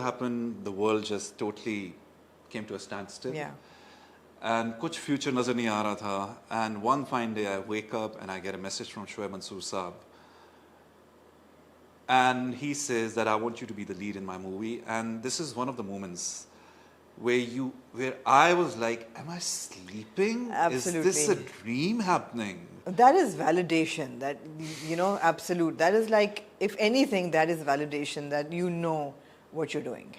happened, the world just totally came to a standstill. Yeah. And kuch future nazar nahi aa raha tha. And one fine day I wake up and I get a message from Shoaib Mansoor Saab. And he says that I want you to be the lead in my movie. And this is one of the moments where I was like, am I sleeping? Absolutely. Is this a dream happening? That is validation. That, you know, absolute. That is like, if anything, that is validation that you know what you're doing.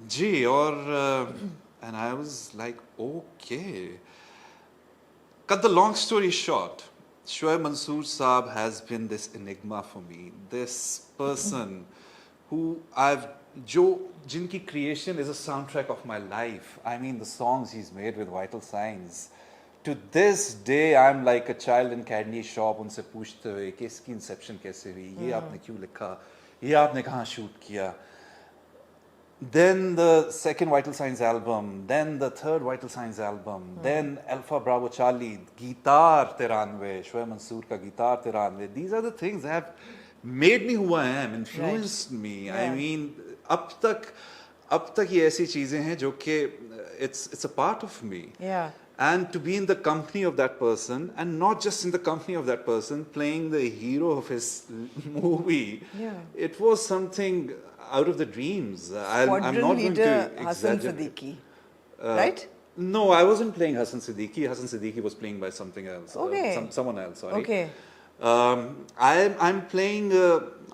Gee, and I was like, okay. Cut the long story short, Shoaib Mansoor Saab has been this enigma for me. This person who jinki creation is a soundtrack of my life. I mean, the songs he's made with Vital Signs. To this day, I'm like a child in candy shop. उनसे पूछते हुए कि इसकी Inception कैसे हुई, ये आपने क्यों लिखा, ये आपने कहाँ शूट किया. Then the second Vital Signs album, then the third Vital Signs album, then Alpha Bravo Charlie, guitar tiranve, Shoaib Mansoor ka guitar tiranve. These are the things that have made me who I am, influenced me. Yeah. I mean, अब तक ये ऐसी चीजें हैं जो कि it's a part of me. Yeah. And to be in the company of that person, and not just in the company of that person, playing the hero of his movie, it was something out of the dreams. I'm not going to Hassan exaggerate. Siddiqui, right? No, I wasn't playing Hassan Siddiqui. Hassan Siddiqui was playing by something else. Okay. Someone else, sorry. Okay. I'm playing,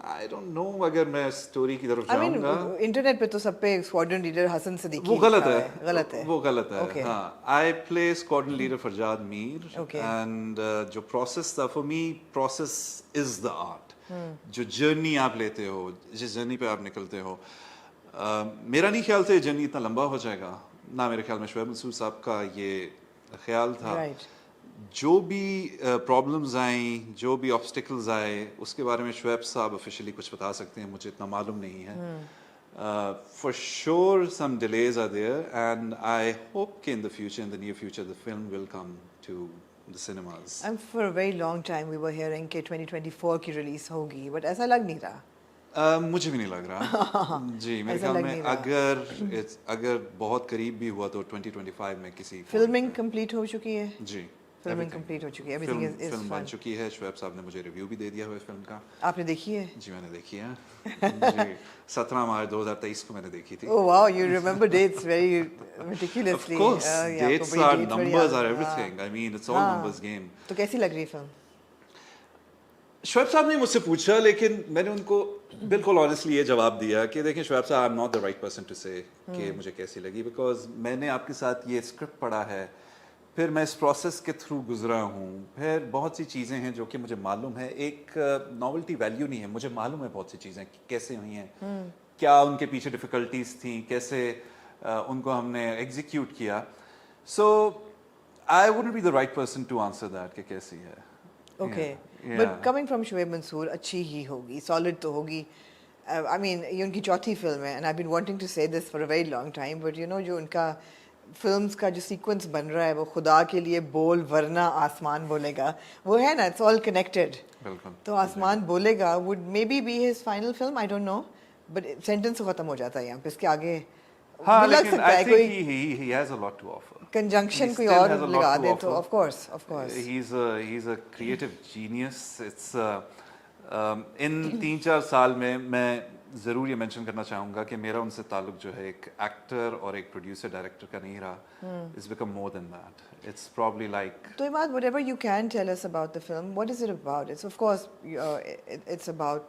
I don't know अगर मैं story की तरफ जाऊँगा. I mean, internet पे तो सब पे squadron leader Hassan Siddiqui वो गलत है. गलत है. वो गलत है. Okay. हाँ. I play squadron leader Farjad Mir. Okay. And जो process था, for me, process is the art. जो journey आप लेते हो, जिस journey पे आप निकलते हो, मेरा नहीं ख्याल से journey इतना लंबा हो जाएगा. ना मेरे ख्याल में शोएब मंसूर साहब का ये ख्याल था. Right. जो भी प्रॉब्लम्स आई, जो भी ऑब्स्टिकल्स आए, उसके बारे में शोएब साहब ऑफिशियली कुछ बता सकते हैं, मुझे इतना मालूम नहीं है. For sure some delays are there, and I hope in the future, in the near future, the film will come to the cinemas. And for a very long time we were hearing कि 2024 की release होगी, but ऐसा लग नहीं रहा. मुझे भी नहीं लग रहा. जी, मेरे ख्याल में अगर बहुत करीब भी हुआ तो 2025 में किसी फिल्मिंग कंप्लीट हो चुकी है. जी, फिल्मिंग कंप्लीट हो चुकी है. एवरीथिंग इज फिल्म बन चुकी है. शोएब साहब ने मुझे रिव्यू भी दे दिया हुआ है फिल्म का. आपने देखी है? जी, मैंने देखी है. जी, 17 मार्च 2023 को मैंने देखी थी. Oh wow, you remember dates very meticulously. Of course, dates are numbers are everything. I mean, it's all numbers game. तो कैसी लग रही फिल्म? शोएब साहब ने मुझसे पूछा, लेकिन मैंने उनको बिल्कुल ऑनेस्टली ये जवाब दिया कि देखें शोएब साहब, I am not the right person to say कि मुझे कैसी लगी, बिकॉज मैंने आपके साथ ये स्क्रिप्ट पढ़ा है, फिर मैं इस प्रोसेस के थ्रू गुजरा हूँ, फिर बहुत सी चीज़ें हैं जो कि मुझे मालूम है. एक नॉवेल्टी वैल्यू नहीं है, मुझे मालूम है बहुत सी चीज़ें कैसे हुई हैं, क्या उनके पीछे डिफ़िकल्टीज थी, कैसे उनको हमने एग्जीक्यूट किया. So I wouldn't be the right person to answer that कि कैसी है. Okay. But coming from Shoaib Mansoor, अच्छी ही होगी, solid तो होगी. I mean, ये उनकी चौथी फिल्म है, and I've been wanting to say this for a very long time, but you know जो उनका फिल्म्स का जो सीक्वेंस बन रहा है, वो खुदा के लिए बोल वरना आसमान बोलेगा, वो है ना, it's all connected. बिल्कुल. तो आसमान बोलेगा would maybe be his final film, I don't know, but sentence खत्म हो जाता है यहाँ पे. इसके आगे हाँ, लग लेकिन सकता है I कोई think he has a lot to offer. Conjunction कोई और लगा दे तो of course. He's a creative genius. It's इन 3-4 साल में मैं ज़रूर ये मेंशन करना चाहूँगा कि मेरा उनसे ताल्लुक जो है एक एक्टर और एक प्रोड्यूसर डायरेक्टर का नहीं रहा. It's become more than that. It's probably like. तो Imad, whatever you can tell us about the film, what is it about? It's of course it's about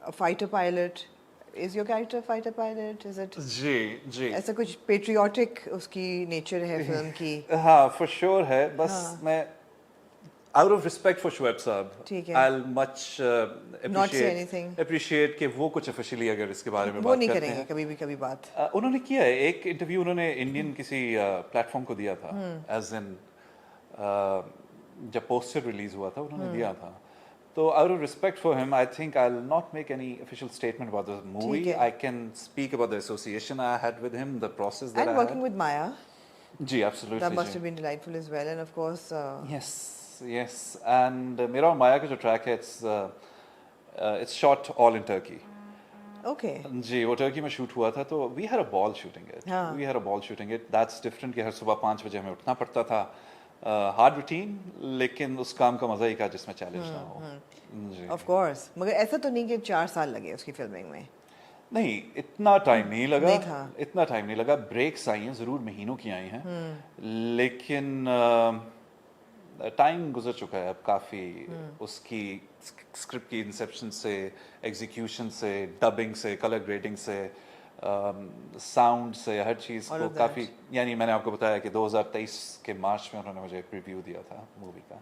a fighter pilot. Is your character a fighter pilot? Is it? जी. ऐसा कुछ patriotic उसकी nature है film की. हाँ, for sure है. बस मैं out of respect for Shoaib साहब, I'll much not say anything. appreciate कि वो कुछ officially अगर इसके बारे में वो बात नहीं करते करेंगे कभी भी कभी बात. उन्होंने किया है एक इंटरव्यू, उन्होंने इंडियन किसी प्लेटफॉर्म को दिया था, as in जब पोस्टर रिलीज हुआ था उन्होंने दिया था. So out of respect for him, I think I'll not make any official statement about the movie. I can speak about the association I had with him, the process that I had. And working with Maya. Ji, absolutely. That must have been delightful as well, and of course. Yes. And मेरा और माया का जो track है, it's shot all in Turkey. Okay. जी वो Turkey में shoot हुआ था तो we had a ball shooting it हाँ. We had a ball shooting it that's different कि हर सुबह 5 बजे हमें उठना पड़ता था हार्ड रूटीन लेकिन उस काम का मजा ही था जिसमें चैलेंज ना हो जी Of course. मगर ऐसा तो नहीं कि 4 साल लगे उसकी फिल्मिंग में. नहीं इतना टाइम नहीं लगा नहीं था. इतना टाइम नहीं लगा ब्रेक्स आई हैं ज़रूर महीनों की आई हैं लेकिन टाइम गुजर चुका है अब काफ़ी उसकी स्क्रिप्ट की इंसेप्शन से एग्जीक्यूशन से डबिंग से कलर ग्रेडिंग से साउंड से हर चीज़ All को of that. काफ़ी यानी मैंने आपको बताया कि 2023 के मार्च में उन्होंने मुझे एक रिव्यू दिया था मूवी का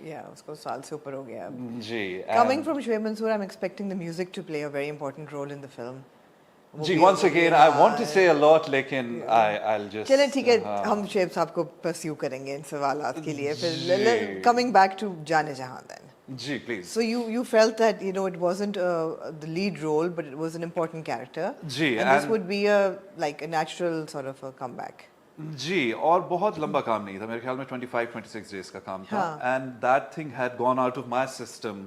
Yeah, उसको साल से ऊपर हो गया अब. जी Coming and- from Shoaib Mansoor, I'm expecting the music to play a very important role in the film. Ji once again I want to say a lot लेकिन I'll just चलें ठीक है हाँ। हम शोएब साहब को परस्यू करेंगे इन सवालात के लिए फिर जी। coming back to जाने जहां then. जी please So you felt that it wasn't the lead role, but it was an important character. जी, and this and- would be like a natural sort of a comeback. जी और बहुत लंबा काम नहीं था मेरे ख्याल में 25-26 डेज का काम था हाँ. And that thing had gone out of my system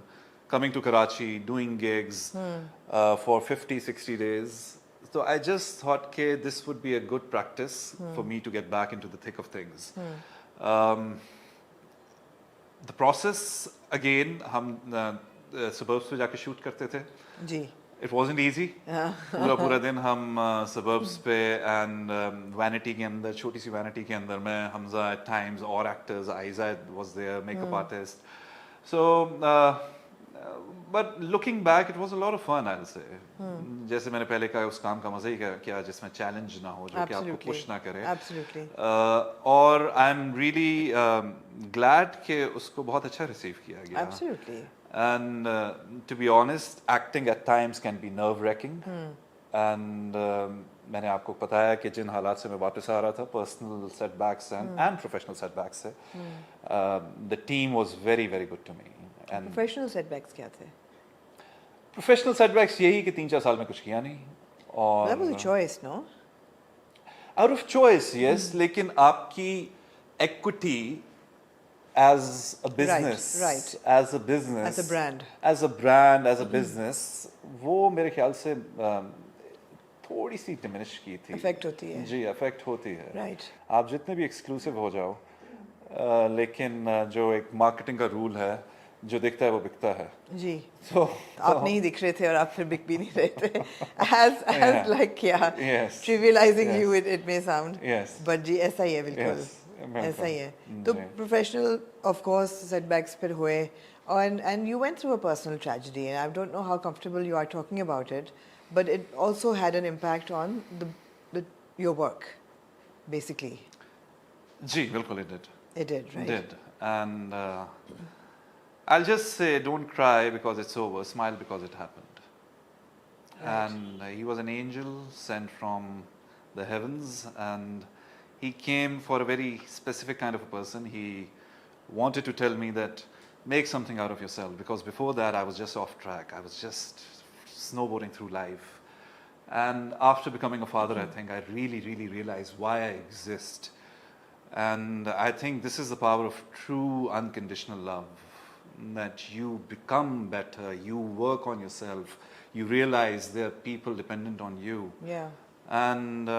coming to Karachi doing gigs for 50-60 days so I just thought के this would be a good practice for me to get back into the thick of things the process again हम suburbs पे जाके shoot करते थे जी. It wasn't easy. पूरा पूरा दिन हम suburbs पे and vanity के अंदर छोटी सी vanity के अंदर में हमजा at times और actors Aiza was there makeup artist so but looking back it was a lot of fun I'll say जैसे मैंने पहले कहा उस काम का मजा ही किया जिसमें challenge ना हो जो कि आपको Absolutely. push ना करे Absolutely. और I'm really glad कि उसको बहुत अच्छा receive किया गया Absolutely. And to be honest, acting at times can be nerve-wracking. And मैंने आपको बताया कि जिन हालात से मैं वापस आ रहा था, personal setbacks and professional setbacks से, the team was very very good to me. And Professional setbacks क्या थे? professional setbacks यही कि 3-4 साल में कुछ किया नहीं. और That was a choice, no? out of choice, yes, लेकिन आपकी equity as a business, right. as a business, As a brand. as a business, वो मेरे ख्याल से थोड़ी सी diminish की थी. Affect होती है. जी, affect होती है. Right. आप जितने भी exclusive हो जाओ, लेकिन जो एक marketing का rule है, जो दिखता है वो बिकता है. जी. So आप नहीं दिख रहे थे और आप फिर बिक भी नहीं रहे थे. As like yeah. Yes. Trivializing Yes. you it may sound. Yes. But जी ऐसा ही है बिल्कुल. Yes. बिल्कुल. ऐसा ही है. तो जी. professional of course setbacks फिर हुए and you went through a personal tragedy and I don't know how comfortable you are talking about it, but it also had an impact on your work, basically. जी, बिल्कुल it did. It did, right? Did. And I'll just say, don't cry because it's over. Smile because it happened. Right. And he was an angel sent from the heavens, and he came for a very specific kind of a person. He wanted to tell me that make something out of yourself, because before that I was just off track. I was just snowboarding through life. And after becoming a father, I think I really, really realized why I exist. And I think this is the power of true unconditional love, that you become better, you work on yourself, you realize there are people dependent on you. Yeah. And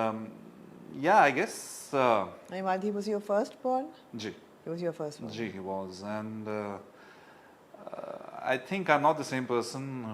yeah, I guess Imad, he was your firstborn? Ji, He was your firstborn. Ji, he was. And I think I'm not the same person